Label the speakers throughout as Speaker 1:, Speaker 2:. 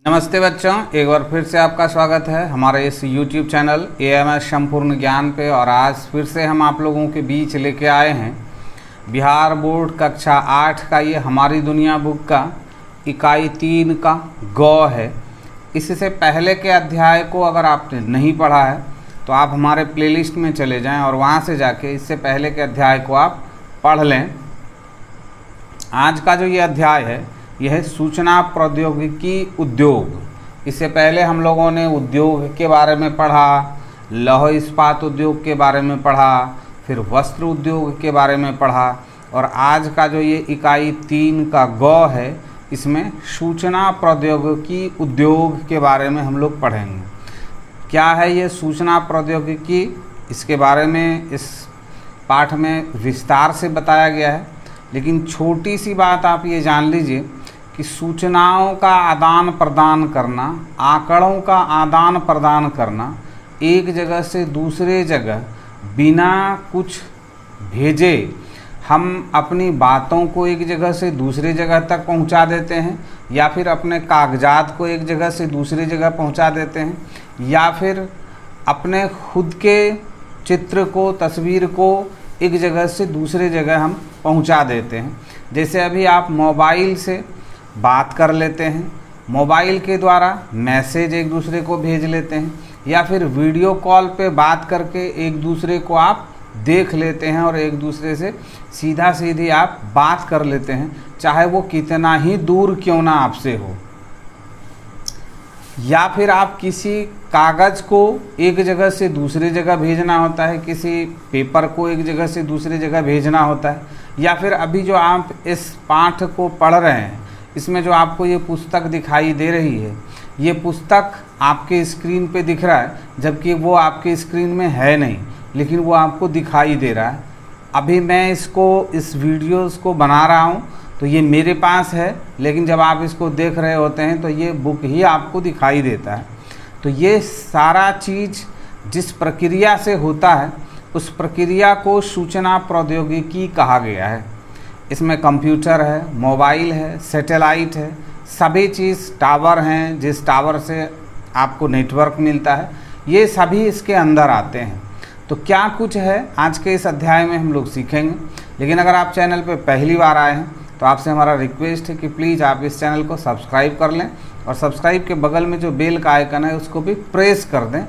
Speaker 1: नमस्ते बच्चों, एक बार फिर से आपका स्वागत है हमारे इस YouTube चैनल AMS संपूर्ण ज्ञान पे। और आज फिर से हम आप लोगों के बीच लेके आए हैं बिहार बोर्ड कक्षा 8 का ये हमारी दुनिया बुक का इकाई 3 का गौ है। इससे पहले के अध्याय को अगर आपने नहीं पढ़ा है तो आप हमारे प्लेलिस्ट में चले जाएं और वहाँ से जाके इससे पहले के अध्याय को आप पढ़ लें। आज का जो ये अध्याय है यह है सूचना प्रौद्योगिकी उद्योग। इससे पहले हम लोगों ने उद्योग के बारे में पढ़ा, लौह इस्पात उद्योग के बारे में पढ़ा, फिर वस्त्र उद्योग के बारे में पढ़ा और आज का जो ये इकाई 3 का गौ है इसमें सूचना प्रौद्योगिकी उद्योग के बारे में हम लोग पढ़ेंगे। क्या है ये सूचना प्रौद्योगिकी, इसके बारे में इस पाठ में विस्तार से बताया गया है। लेकिन छोटी सी बात आप ये जान लीजिए कि सूचनाओं का आदान प्रदान करना, आंकड़ों का आदान प्रदान करना, एक जगह से दूसरे जगह बिना कुछ भेजे हम अपनी बातों को एक जगह से दूसरी जगह तक पहुंचा देते हैं, या फिर अपने कागजात को एक जगह से दूसरी जगह पहुंचा देते हैं, या फिर अपने खुद के चित्र को, तस्वीर को एक जगह से दूसरे जगह हम पहुंचा देते हैं। जैसे अभी आप मोबाइल से बात कर लेते हैं, मोबाइल के द्वारा मैसेज एक दूसरे को भेज लेते हैं, या फिर वीडियो कॉल पे बात करके एक दूसरे को आप देख लेते हैं और एक दूसरे से सीधा सीधी आप बात कर लेते हैं, चाहे वो कितना ही दूर क्यों ना आपसे हो। या फिर आप किसी कागज़ को एक जगह से दूसरी जगह भेजना होता है, किसी पेपर को एक जगह से दूसरी जगह भेजना होता है, या फिर अभी जो आप इस पाठ को पढ़ रहे हैं इसमें जो आपको ये पुस्तक दिखाई दे रही है, ये पुस्तक आपके स्क्रीन पे दिख रहा है, जबकि वो आपके स्क्रीन में है नहीं, लेकिन वो आपको दिखाई दे रहा है। अभी मैं इस वीडियोस को बना रहा हूँ तो ये मेरे पास है, लेकिन जब आप इसको देख रहे होते हैं तो ये बुक ही आपको दिखाई देता है। तो ये सारा चीज़ जिस प्रक्रिया से होता है उस प्रक्रिया को सूचना प्रौद्योगिकी कहा गया है। इसमें कंप्यूटर है, मोबाइल है, सैटेलाइट है, सभी चीज़, टावर हैं, जिस टावर से आपको नेटवर्क मिलता है, ये सभी इसके अंदर आते हैं। तो क्या कुछ है आज के इस अध्याय में हम लोग सीखेंगे। लेकिन अगर आप चैनल पर पहली बार आए हैं तो आपसे हमारा रिक्वेस्ट है कि प्लीज़ आप इस चैनल को सब्सक्राइब कर लें और सब्सक्राइब के बगल में जो बेल का आइकन है उसको भी प्रेस कर दें,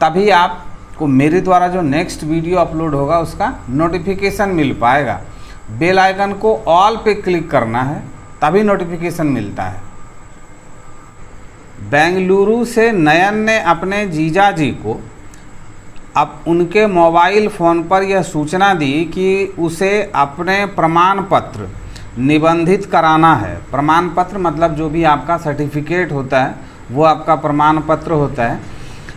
Speaker 1: तभी आपको मेरे द्वारा जो नेक्स्ट वीडियो अपलोड होगा उसका नोटिफिकेशन मिल पाएगा। बेल आइकन को ऑल पे क्लिक करना है, तभी नोटिफिकेशन मिलता है। बेंगलुरु से नयन ने अपने जीजा जी को अब उनके मोबाइल फ़ोन पर यह सूचना दी कि उसे अपने प्रमाण पत्र निबंधित कराना है। प्रमाण पत्र मतलब जो भी आपका सर्टिफिकेट होता है वो आपका प्रमाण पत्र होता है,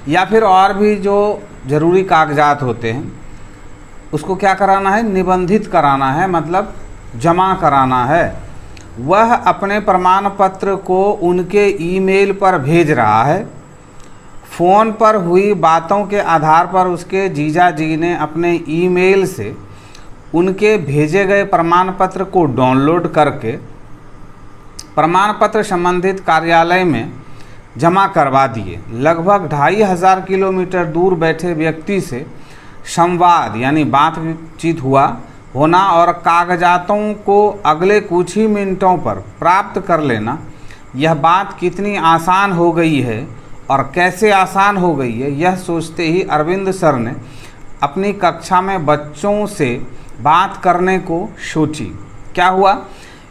Speaker 1: या फिर और भी जो ज़रूरी कागजात होते हैं उसको क्या कराना है, निबंधित कराना है, मतलब जमा कराना है। वह अपने प्रमाण पत्र को उनके ईमेल पर भेज रहा है। फ़ोन पर हुई बातों के आधार पर उसके जीजा जी ने अपने ईमेल से उनके भेजे गए प्रमाण पत्र को डाउनलोड करके प्रमाण पत्र संबंधित कार्यालय में जमा करवा दिए। लगभग 2500 किलोमीटर दूर बैठे व्यक्ति से संवाद यानी बातचीत होना और कागजातों को अगले कुछ ही मिनटों पर प्राप्त कर लेना, यह बात कितनी आसान हो गई है और कैसे आसान हो गई है, यह सोचते ही अरविंद सर ने अपनी कक्षा में बच्चों से बात करने को सोची। क्या हुआ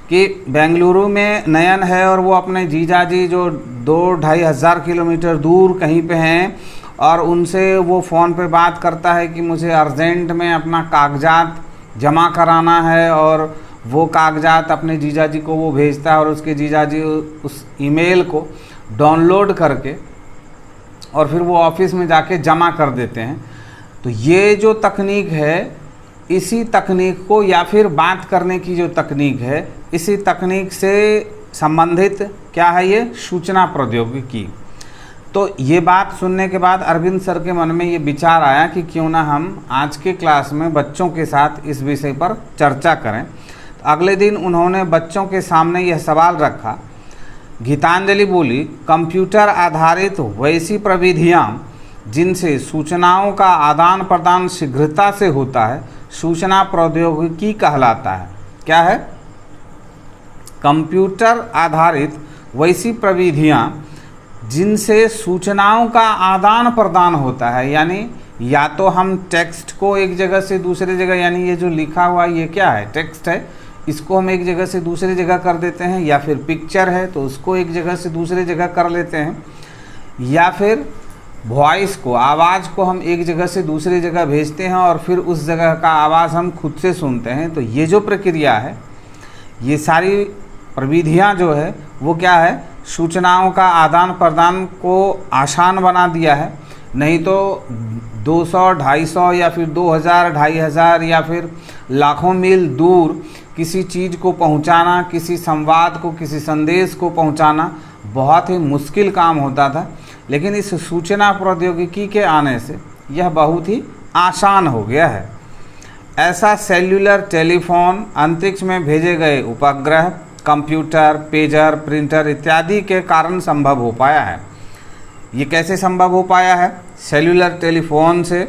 Speaker 1: कि बेंगलुरु में नयन है और वो अपने जीजा जी जो 2-2,500 किलोमीटर दूर कहीं पे हैं, और उनसे वो फ़ोन पे बात करता है कि मुझे अर्जेंट में अपना कागजात जमा कराना है, और वो कागजात अपने जीजा जी को वो भेजता है और उसके जीजा जी उस ईमेल को डाउनलोड करके और फिर वो ऑफिस में जाके जमा कर देते हैं। तो ये जो तकनीक है, इसी तकनीक को, या फिर बात करने की जो तकनीक है, इसी तकनीक से संबंधित क्या है ये सूचना प्रौद्योगिकी। तो ये बात सुनने के बाद अरविंद सर के मन में ये विचार आया कि क्यों ना हम आज के क्लास में बच्चों के साथ इस विषय पर चर्चा करें। तो अगले दिन उन्होंने बच्चों के सामने यह सवाल रखा गीतांजलि बोली, कंप्यूटर आधारित वैसी प्रविधियां जिनसे सूचनाओं का आदान प्रदान शीघ्रता से होता है सूचना प्रौद्योगिकी कहलाता है। क्या है? कंप्यूटर आधारित वैसी प्रविधियां जिनसे सूचनाओं का आदान प्रदान होता है, यानी या तो हम टेक्स्ट को एक जगह से दूसरे जगह, यानी ये जो लिखा हुआ ये क्या है? टेक्स्ट है, इसको हम एक जगह से दूसरी जगह कर देते हैं, या फिर पिक्चर है तो उसको एक जगह से दूसरी जगह कर लेते हैं, या फिर वॉइस को, आवाज़ को हम एक जगह से दूसरी जगह भेजते हैं और फिर उस जगह का आवाज़ हम खुद से सुनते हैं। तो ये जो प्रक्रिया है, ये सारी प्रविधियां जो है वो क्या है? सूचनाओं का आदान प्रदान को आसान बना दिया है। नहीं तो 200, 250 या फिर 2000, 2500 या फिर लाखों मील दूर किसी चीज़ को पहुंचाना, किसी संवाद को, किसी संदेश को पहुंचाना बहुत ही मुश्किल काम होता था। लेकिन इस सूचना प्रौद्योगिकी के आने से यह बहुत ही आसान हो गया है। ऐसा सेल्युलर टेलीफोन, अंतरिक्ष में भेजे गए उपग्रह, कंप्यूटर, पेजर, प्रिंटर इत्यादि के कारण संभव हो पाया है। ये कैसे संभव हो पाया है? सेल्युलर टेलीफोन से,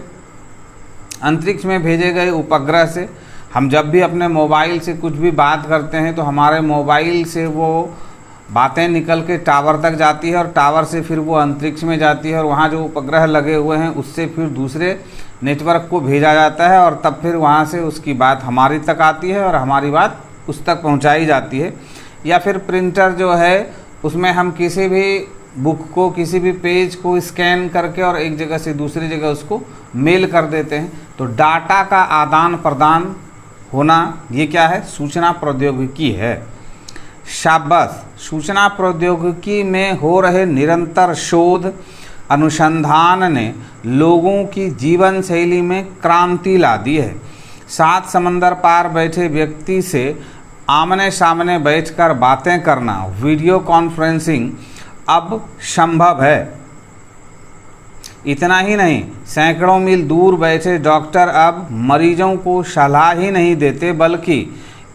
Speaker 1: अंतरिक्ष में भेजे गए उपग्रह से। हम जब भी अपने मोबाइल से कुछ भी बात करते हैं तो हमारे मोबाइल से वो बातें निकल के टावर तक जाती है और टावर से फिर वो अंतरिक्ष में जाती है और वहाँ जो उपग्रह लगे हुए हैं उससे फिर दूसरे नेटवर्क को भेजा जाता है और तब फिर वहाँ से उसकी बात हमारी तक आती है और हमारी बात उस तक पहुँचाई जाती है। या फिर प्रिंटर जो है उसमें हम किसी भी बुक को, किसी भी पेज को स्कैन करके और एक जगह से दूसरी जगह उसको मेल कर देते हैं। तो डाटा का आदान प्रदान होना, ये क्या है? सूचना प्रौद्योगिकी है। शाबाश! सूचना प्रौद्योगिकी में हो रहे निरंतर शोध अनुसंधान ने लोगों की जीवन शैली में क्रांति ला दी है। 7 समंदर पार बैठे व्यक्ति से आमने सामने बैठकर बातें करना, वीडियो कॉन्फ्रेंसिंग अब संभव है। इतना ही नहीं, सैकड़ों मील दूर बैठे डॉक्टर अब मरीजों को सलाह ही नहीं देते बल्कि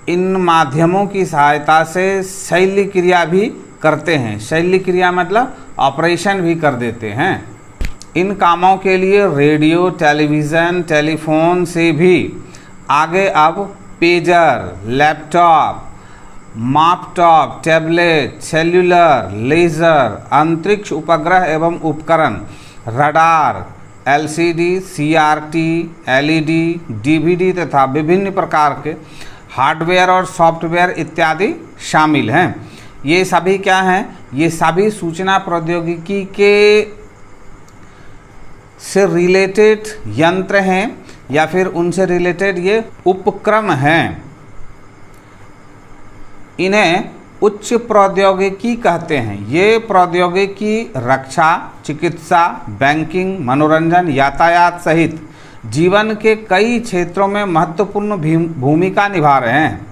Speaker 1: इन माध्यमों की सहायता से शल्य क्रिया भी करते हैं। शल्य क्रिया मतलब ऑपरेशन भी कर देते हैं। इन कामों के लिए रेडियो, टेलीविज़न, टेलीफोन से भी आगे अब पेजर, लैपटॉप, मापटॉप, टैबलेट, सेल्युलर, लेज़र, अंतरिक्ष उपग्रह एवं उपकरण, radar, LCD, CRT, LED, DVD तथा विभिन्न प्रकार के हार्डवेयर और सॉफ्टवेयर इत्यादि शामिल हैं। ये सभी क्या हैं? ये सभी सूचना प्रौद्योगिकी के से रिलेटेड यंत्र हैं या फिर उनसे रिलेटेड ये उपक्रम हैं। इन्हें उच्च प्रौद्योगिकी कहते हैं। ये प्रौद्योगिकी रक्षा, चिकित्सा, बैंकिंग, मनोरंजन, यातायात सहित जीवन के कई क्षेत्रों में महत्वपूर्ण भूमिका निभा रहे हैं।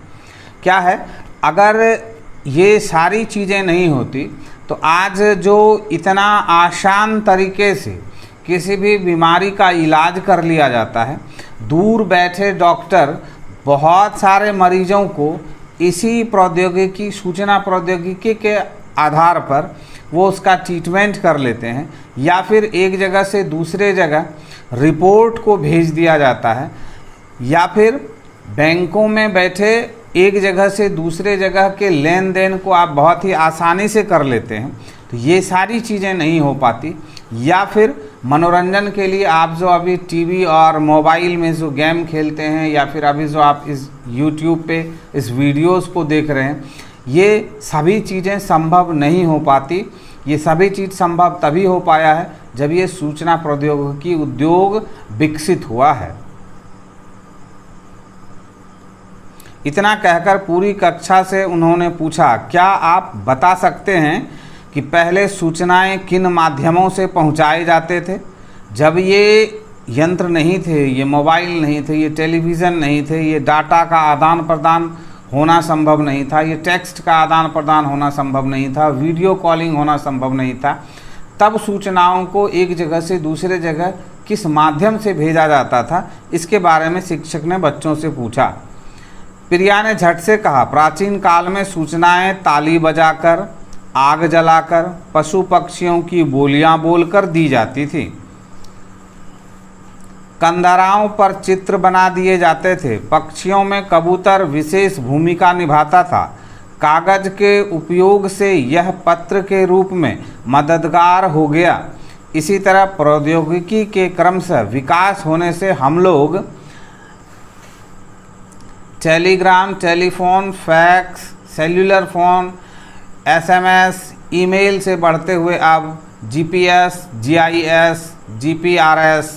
Speaker 1: क्या है? अगर ये सारी चीज़ें नहीं होती तो आज जो इतना आसान तरीके से किसी भी बीमारी का इलाज कर लिया जाता है, दूर बैठे डॉक्टर बहुत सारे मरीजों को इसी प्रौद्योगिकी, सूचना प्रौद्योगिकी के आधार पर वो उसका ट्रीटमेंट कर लेते हैं। या फिर एक जगह से दूसरे जगह रिपोर्ट को भेज दिया जाता है, या फिर बैंकों में बैठे एक जगह से दूसरे जगह के लेन देन को आप बहुत ही आसानी से कर लेते हैं। तो ये सारी चीज़ें नहीं हो पाती। या फिर मनोरंजन के लिए आप जो अभी टीवी और मोबाइल में जो गेम खेलते हैं, या फिर अभी जो आप इस यूट्यूब पे इस वीडियोस को देख रहे हैं, ये सभी चीज़ें संभव नहीं हो पाती। ये सभी चीज़ संभव तभी हो पाया है जब ये सूचना प्रौद्योगिकी उद्योग विकसित हुआ है। इतना कहकर पूरी कक्षा से उन्होंने पूछा, क्या आप बता सकते हैं कि पहले सूचनाएं किन माध्यमों से पहुंचाए जाते थे? जब ये यंत्र नहीं थे, ये मोबाइल नहीं थे, ये टेलीविज़न नहीं थे, ये डाटा का आदान प्रदान होना संभव नहीं था, ये टेक्स्ट का आदान प्रदान होना संभव नहीं था, वीडियो कॉलिंग होना संभव नहीं था, तब सूचनाओं को एक जगह से दूसरे जगह किस माध्यम से भेजा जाता था, इसके बारे में शिक्षक ने बच्चों से पूछा। प्रिया ने झट से कहा, प्राचीन काल में सूचनाएं ताली बजाकर, आग जलाकर, पशु पक्षियों की बोलियां बोलकर दी जाती थी। कंदराओं पर चित्र बना दिए जाते थे। पक्षियों में कबूतर विशेष भूमिका निभाता था। कागज के उपयोग से यह पत्र के रूप में मददगार हो गया। इसी तरह प्रौद्योगिकी के क्रमशः विकास होने से हम लोग Telegram, telephone, fax, cellular phone, SMS, email से बढ़ते हुए अब GPS, GIS, GPRS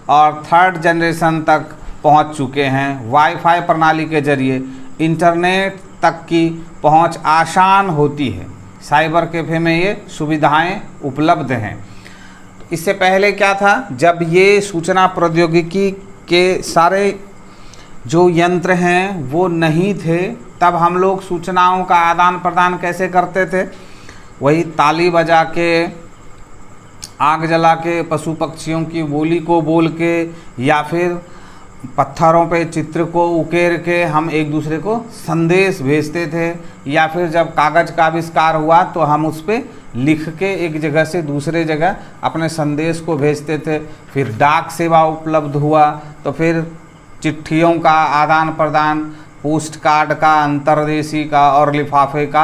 Speaker 1: और थर्ड जनरेशन तक पहुंच चुके हैं। वाईफाई प्रणाली के जरिए इंटरनेट तक की पहुंच आसान होती है। साइबर कैफ़े में ये सुविधाएं उपलब्ध हैं। इससे पहले क्या था, जब ये सूचना प्रौद्योगिकी के सारे जो यंत्र हैं वो नहीं थे, तब हम लोग सूचनाओं का आदान प्रदान कैसे करते थे? वही ताली बजा के, आग जला के, पशु पक्षियों की बोली को बोल के, या फिर पत्थरों पे चित्र को उकेर के हम एक दूसरे को संदेश भेजते थे। या फिर जब कागज़ का आविष्कार हुआ तो हम उस पर लिख के एक जगह से दूसरे जगह अपने संदेश को भेजते थे। फिर डाक सेवा उपलब्ध हुआ, तो फिर चिट्ठियों का आदान प्रदान, पोस्ट कार्ड का, अंतर्देशी का और लिफाफे का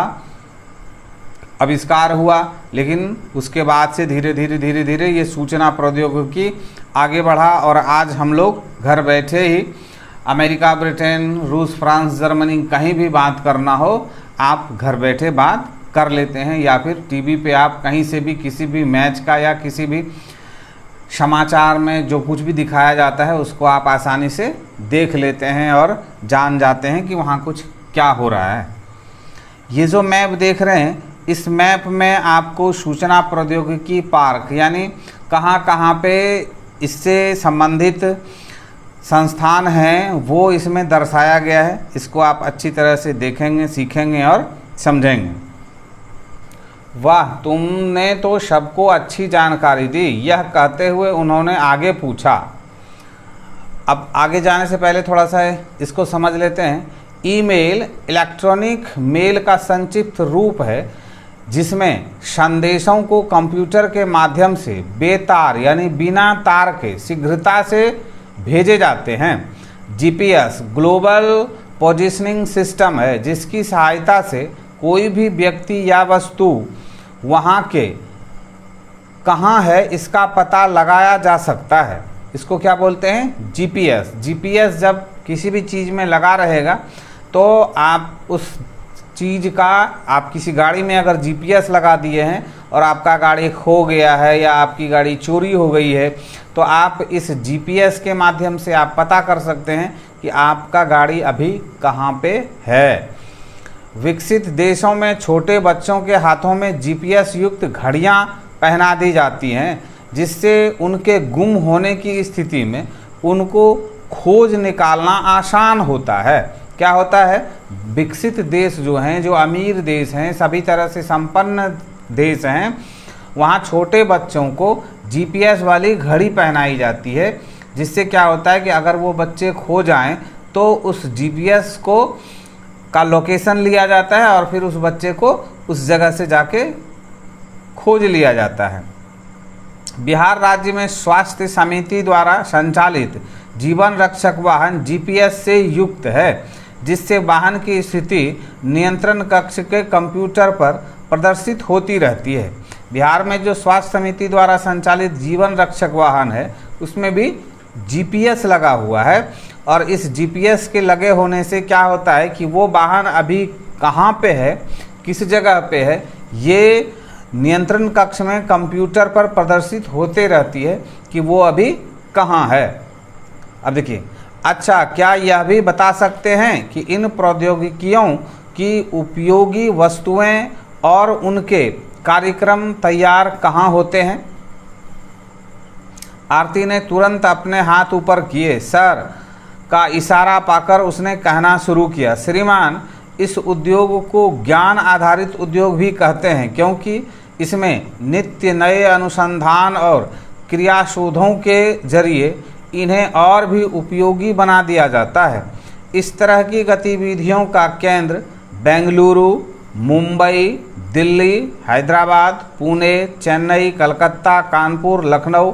Speaker 1: आविष्कार हुआ। लेकिन उसके बाद से धीरे धीरे ये सूचना प्रौद्योगिकी आगे बढ़ा और आज हम लोग घर बैठे ही अमेरिका, ब्रिटेन, रूस, फ्रांस, जर्मनी कहीं भी बात करना हो आप घर बैठे बात कर लेते हैं। या फिर टीवी पे आप कहीं से भी किसी भी मैच का या किसी भी समाचार में जो कुछ भी दिखाया जाता है उसको आप आसानी से देख लेते हैं और जान जाते हैं कि वहाँ कुछ क्या हो रहा है। ये जो मैप देख रहे हैं, इस मैप में आपको सूचना प्रौद्योगिकी पार्क यानी कहाँ पे इससे संबंधित संस्थान हैं वो इसमें दर्शाया गया है। इसको आप अच्छी तरह से देखेंगे, सीखेंगे और समझेंगे। वाह, तुमने तो सबको अच्छी जानकारी दी, यह कहते हुए उन्होंने आगे पूछा। अब आगे जाने से पहले थोड़ा सा इसको समझ लेते हैं। ईमेल इलेक्ट्रॉनिक मेल का संक्षिप्त रूप है जिसमें संदेशों को कंप्यूटर के माध्यम से बेतार यानी बिना तार के शीघ्रता से भेजे जाते हैं। GPS ग्लोबल पोजीशनिंग सिस्टम है जिसकी सहायता से कोई भी व्यक्ति या वस्तु वहाँ के कहाँ है इसका पता लगाया जा सकता है। इसको क्या बोलते हैं? GPS जब किसी भी चीज़ में लगा रहेगा तो आप उस चीज़ का, आप किसी गाड़ी में अगर GPS लगा दिए हैं और आपका गाड़ी खो गया है या आपकी गाड़ी चोरी हो गई है तो आप इस GPS के माध्यम से आप पता कर सकते हैं कि आपका गाड़ी अभी कहाँ पे है। विकसित देशों में छोटे बच्चों के हाथों में GPS युक्त घड़ियाँ पहना दी जाती हैं जिससे उनके गुम होने की स्थिति में उनको खोज निकालना आसान होता है। क्या होता है? विकसित देश जो हैं, जो अमीर देश हैं, सभी तरह से संपन्न देश हैं, वहाँ छोटे बच्चों को GPS वाली घड़ी पहनाई जाती है जिससे क्या होता है कि अगर वो बच्चे खो जाएं तो उस GPS का लोकेशन लिया जाता है और फिर उस बच्चे को उस जगह से जाके खोज लिया जाता है। बिहार राज्य में स्वास्थ्य समिति द्वारा संचालित जीवन रक्षक वाहन GPS से युक्त है जिससे वाहन की स्थिति नियंत्रण कक्ष के कंप्यूटर पर प्रदर्शित होती रहती है। बिहार में जो स्वास्थ्य समिति द्वारा संचालित जीवन रक्षक वाहन है उसमें भी GPS लगा हुआ है और इस GPS के लगे होने से क्या होता है कि वो वाहन अभी कहाँ पे है, किस जगह पे है, ये नियंत्रण कक्ष में कंप्यूटर पर प्रदर्शित होते रहती है कि वो अभी कहाँ है। अब देखिए, अच्छा, क्या यह भी बता सकते हैं कि इन प्रौद्योगिकियों की उपयोगी वस्तुएं और उनके कार्यक्रम तैयार कहाँ होते हैं? आरती ने तुरंत अपने हाथ ऊपर किए। सर का इशारा पाकर उसने कहना शुरू किया, श्रीमान, इस उद्योग को ज्ञान आधारित उद्योग भी कहते हैं क्योंकि इसमें नित्य नए अनुसंधान और क्रियाशोधों के जरिए इन्हें और भी उपयोगी बना दिया जाता है। इस तरह की गतिविधियों का केंद्र बेंगलुरु, मुंबई, दिल्ली, हैदराबाद, पुणे, चेन्नई, कलकत्ता, कानपुर, लखनऊ,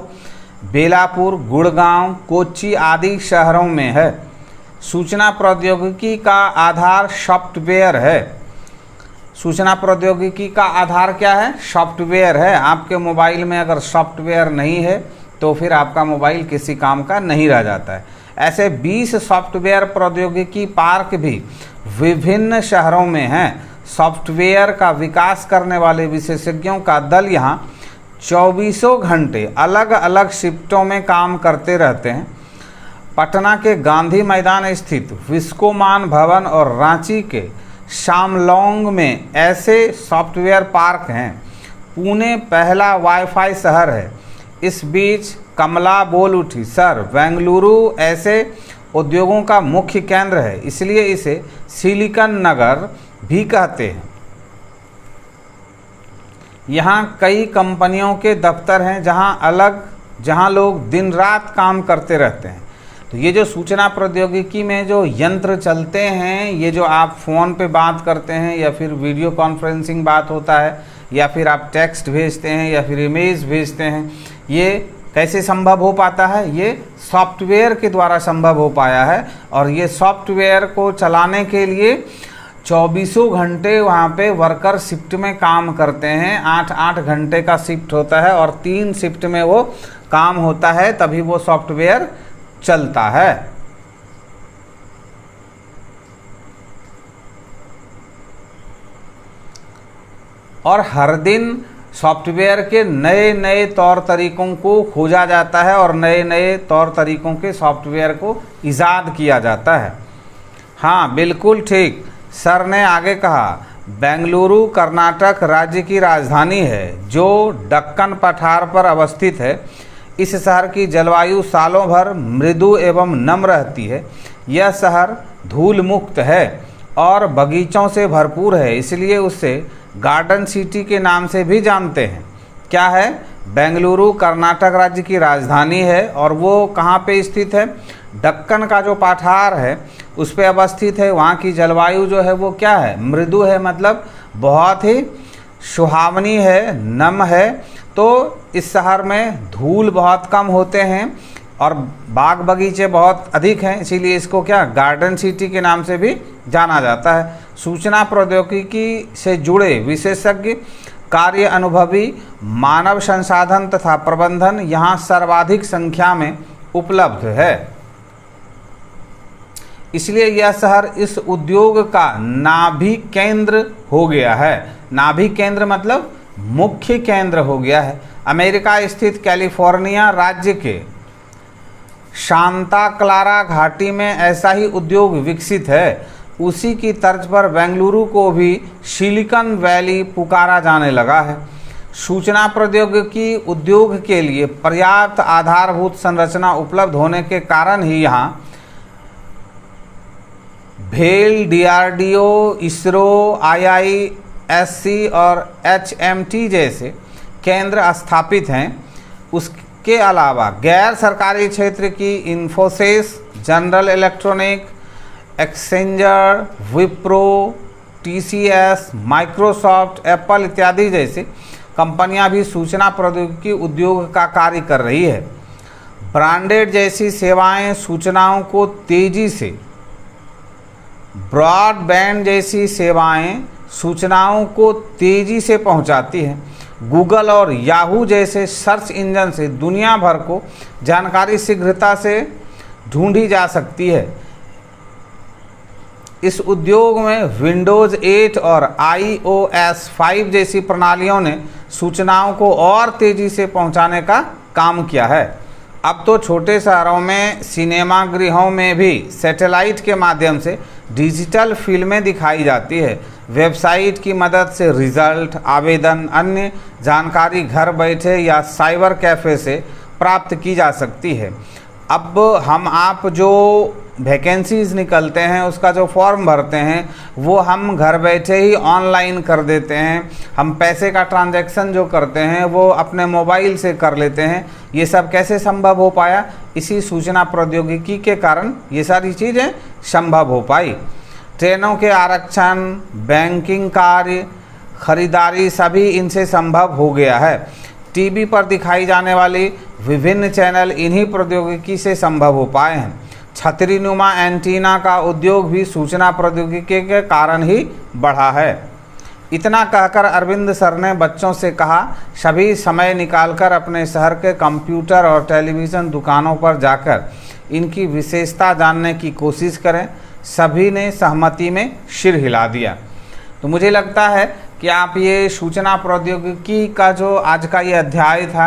Speaker 1: बेलापुर, गुड़गांव, कोच्चि आदि शहरों में है। सूचना प्रौद्योगिकी का आधार सॉफ्टवेयर है। सूचना प्रौद्योगिकी का आधार क्या है? सॉफ्टवेयर है। आपके मोबाइल में अगर सॉफ्टवेयर नहीं है तो फिर आपका मोबाइल किसी काम का नहीं रह जाता है। ऐसे 20 सॉफ्टवेयर प्रौद्योगिकी पार्क भी विभिन्न शहरों में हैं। सॉफ्टवेयर का विकास करने वाले विशेषज्ञों का दल यहाँ 24 घंटे अलग अलग शिफ्टों में काम करते रहते हैं। पटना के गांधी मैदान स्थित विस्कोमान भवन और रांची के शामलोंग में ऐसे सॉफ्टवेयर पार्क हैं। पुणे पहला वाईफाई शहर है। इस बीच कमला बोल उठी, सर बेंगलुरु ऐसे उद्योगों का मुख्य केंद्र है, इसलिए इसे सिलिकॉन नगर भी कहते हैं। यहाँ कई कंपनियों के दफ्तर हैं जहाँ लोग दिन रात काम करते रहते हैं। तो ये जो सूचना प्रौद्योगिकी में जो यंत्र चलते हैं, ये जो आप फ़ोन पे बात करते हैं या फिर वीडियो कॉन्फ्रेंसिंग बात होता है या फिर आप टेक्स्ट भेजते हैं या फिर इमेज भेजते हैं, ये कैसे संभव हो पाता है? ये सॉफ्टवेयर के द्वारा संभव हो पाया है। और ये सॉफ्टवेयर को चलाने के लिए 24 घंटे वहाँ पे वर्कर शिफ्ट में काम करते हैं। 8-8 घंटे का शिफ्ट होता है और 3 शिफ्ट में वो काम होता है, तभी वो सॉफ्टवेयर चलता है। और हर दिन सॉफ्टवेयर के नए नए तौर तरीकों को खोजा जाता है और नए नए तौर तरीकों के सॉफ्टवेयर को ईजाद किया जाता है। हाँ, बिल्कुल ठीक। सर ने आगे कहा, बेंगलुरु कर्नाटक राज्य की राजधानी है जो दक्कन पठार पर अवस्थित है। इस शहर की जलवायु सालों भर मृदु एवं नम रहती है। यह शहर धूल मुक्त है और बगीचों से भरपूर है, इसलिए उसे गार्डन सिटी के नाम से भी जानते हैं। क्या है? बेंगलुरु कर्नाटक राज्य की राजधानी है और वो कहाँ पे स्थित है? दक्कन का जो पठार है उस पे अवस्थित है। वहाँ की जलवायु जो है वो क्या है? मृदु है, मतलब बहुत ही सुहावनी है, नम है। तो इस शहर में धूल बहुत कम होते हैं और बाग बगीचे बहुत अधिक हैं, इसीलिए इसको क्या गार्डन सिटी के नाम से भी जाना जाता है। सूचना प्रौद्योगिकी से जुड़े विशेषज्ञ, कार्य अनुभवी, मानव संसाधन तथा प्रबंधन यहाँ सर्वाधिक संख्या में उपलब्ध है। इसलिए यह शहर इस उद्योग का नाभि केंद्र हो गया है। नाभि केंद्र मतलब मुख्य केंद्र हो गया है। अमेरिका स्थित कैलिफोर्निया राज्य के सांता क्लारा घाटी में ऐसा ही उद्योग विकसित है। उसी की तर्ज पर बेंगलुरु को भी सिलिकॉन वैली पुकारा जाने लगा है। सूचना प्रौद्योगिकी उद्योग के लिए पर्याप्त आधारभूत संरचना उपलब्ध होने के कारण ही यहाँ भेल, डीआरडीओ, इसरो, आईआईएससी और एचएमटी जैसे केंद्र स्थापित हैं। उसके अलावा गैर सरकारी क्षेत्र की Infosys, General Electronic, Accenture, Wipro, TCS, Microsoft, Apple इत्यादि जैसी कंपनियां भी सूचना प्रौद्योगिकी उद्योग का कार्य कर रही है। ब्रांडेड जैसी सेवाएं सूचनाओं को तेजी से, ब्रॉडबैंड जैसी सेवाएं सूचनाओं को तेजी से पहुंचाती हैं। गूगल और याहू जैसे सर्च इंजन से दुनिया भर को जानकारी शीघ्रता से ढूंढी जा सकती है। इस उद्योग में विंडोज़ 8 और iOS 5 जैसी प्रणालियों ने सूचनाओं को और तेज़ी से पहुंचाने का काम किया है। अब तो छोटे शहरों में सिनेमा गृहों में भी सैटेलाइट के माध्यम से डिजिटल फिल्में दिखाई जाती है। वेबसाइट की मदद से रिजल्ट, आवेदन, अन्य जानकारी घर बैठे या साइबर कैफ़े से प्राप्त की जा सकती है। अब हम आप जो वैकेंसीज़ निकलते हैं उसका जो फॉर्म भरते हैं वो हम घर बैठे ही ऑनलाइन कर देते हैं। हम पैसे का ट्रांजैक्शन जो करते हैं वो अपने मोबाइल से कर लेते हैं। ये सब कैसे संभव हो पाया? इसी सूचना प्रौद्योगिकी के कारण ये सारी चीज़ें संभव हो पाई। ट्रेनों के आरक्षण, बैंकिंग कार्य, खरीदारी सभी इनसे संभव हो गया है। टीवी पर दिखाई जाने वाली विभिन्न चैनल इन्हीं प्रौद्योगिकी से संभव हो पाए हैं। छतरीनुमा एंटीना का उद्योग भी सूचना प्रौद्योगिकी के कारण ही बढ़ा है। इतना कहकर अरविंद सर ने बच्चों से कहा, सभी समय निकालकर अपने शहर के कंप्यूटर और टेलीविज़न दुकानों पर जाकर इनकी विशेषता जानने की कोशिश करें। सभी ने सहमति में सिर हिला दिया। तो मुझे लगता है कि आप ये सूचना प्रौद्योगिकी का जो आज का ये अध्याय था,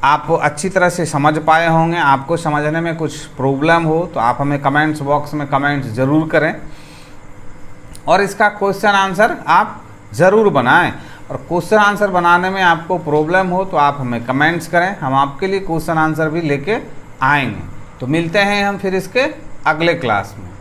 Speaker 1: आप अच्छी तरह से समझ पाए होंगे। आपको समझने में कुछ प्रॉब्लम हो तो आप हमें कमेंट्स बॉक्स में कमेंट्स ज़रूर करें और इसका क्वेश्चन आंसर आप ज़रूर बनाएं। और क्वेश्चन आंसर बनाने में आपको प्रॉब्लम हो तो आप हमें कमेंट्स करें, हम आपके लिए क्वेश्चन आंसर भी लेके आएंगे। तो मिलते हैं हम फिर इसके अगले क्लास में।